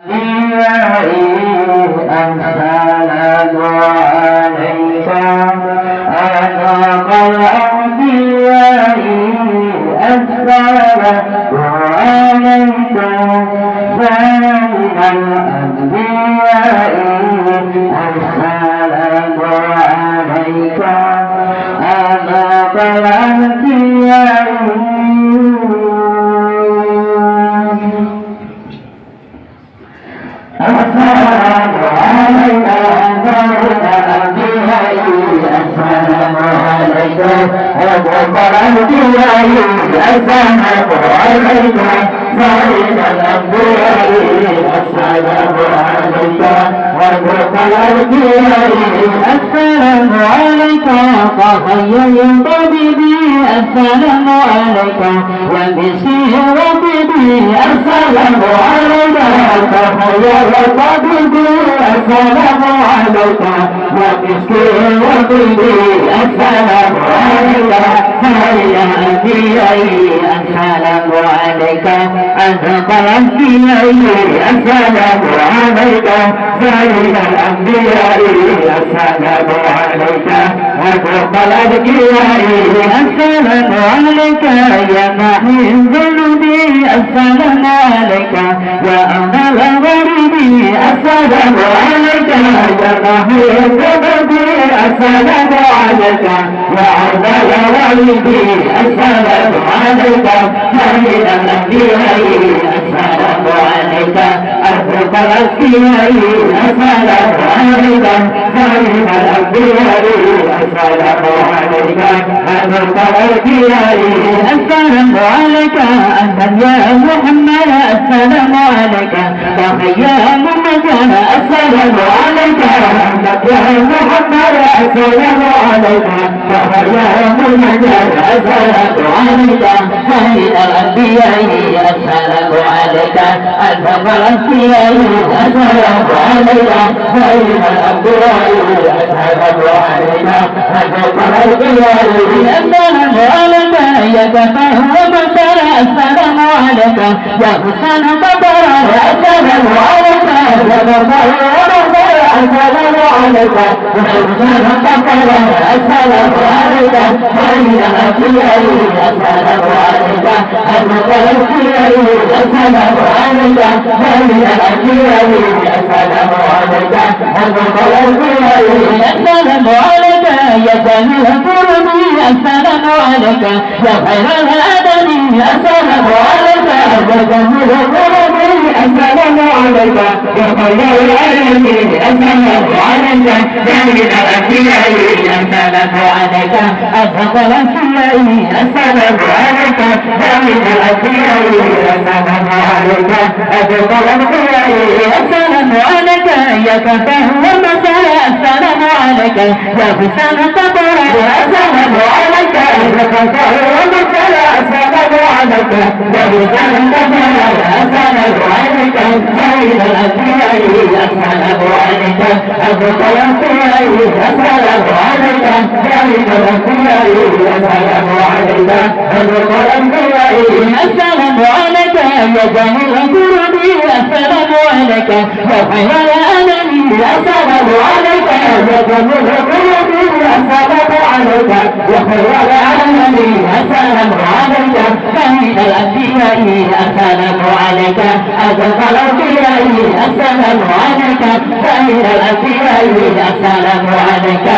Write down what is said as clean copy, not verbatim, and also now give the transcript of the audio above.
السلام عليك أدق الأنبياء السلام عليك سيد الأنبياء السلام عليك أدق الأنبياء السلام عليك السلام عليك أدق الأنبياء السلام عليك سيد الأنبياء السلام عليك أدق الأنبياء السلام عليك طه يا طبيبي السلام عليك وبشير طبيبي السلام عليك طه يا طبيبي السلام عليك وبشير طبيبي السلام عليك سيد الأنبياء السلام عليك أدق الأنبياء السلام عليك سيد الأنبياء السلام عليك أدق الأنبياء السلام عليك يا محي الذنوب السلام عليك يا أنا الغريب السلام عليك يا محي الذنوب السلام عليك يا أنا الغريب السلام عليك سيد الأنبياء السلام عليك أدق الأنبياء السلام عليك سيد الأنبياء السلام عليك أدق الأنبياء السلام عليك أنت يا محمد السلام عليك تحيا ممجد السلام عليك أنت يا محمد السلام عليك تحيا ممجد السلام عليك سيد الأنبياء السلام عليك أدق الأنبياء السلام عليك سيد الأنبياء السلام عليك أدق الأنبياء السلام عليك يا كفاه وبشر السلام عليك يا حسن بدر السلام عليك يا بدر وبشر السلام عليك يا حسن بدر السلام عليك سيد الأنبياء السلام عليك أدق الأنبياء السلام عليك سيد الأنبياء السلام عليك أدق الأنبياء السلام عليك يا جميل قلبي السلام عليك يا خير الأدب السلام عليك يا جميل قلبي السلام عليك يا خير الأدب السلام عليك سيد الأنبياء السلام عليك أدق الأنبياء السلام عليك سيد الأنبياء السلام عليك أدق الأنبياء السلام عليك يا كفاه ومساء السلام عليك يا حسن قطر السلام عليك يا كفاه ومساء السلام عليك يا حسن قطر السلام عليك سيد الأنبياء السلام عليك أدق الأنبياء السلام عليك سيد الأنبياء السلام عليك أدق الأنبياء السلام عليك يا جميل قلبي السلام عليك يا خير الأنام السلام عليك يا جميل قلبي السلام عليك يا خير الأنام السلام عليك سيد الأنبياء السلام عليك أدق الأنبياء السلام عليك سيد الأنبياء السلام عليك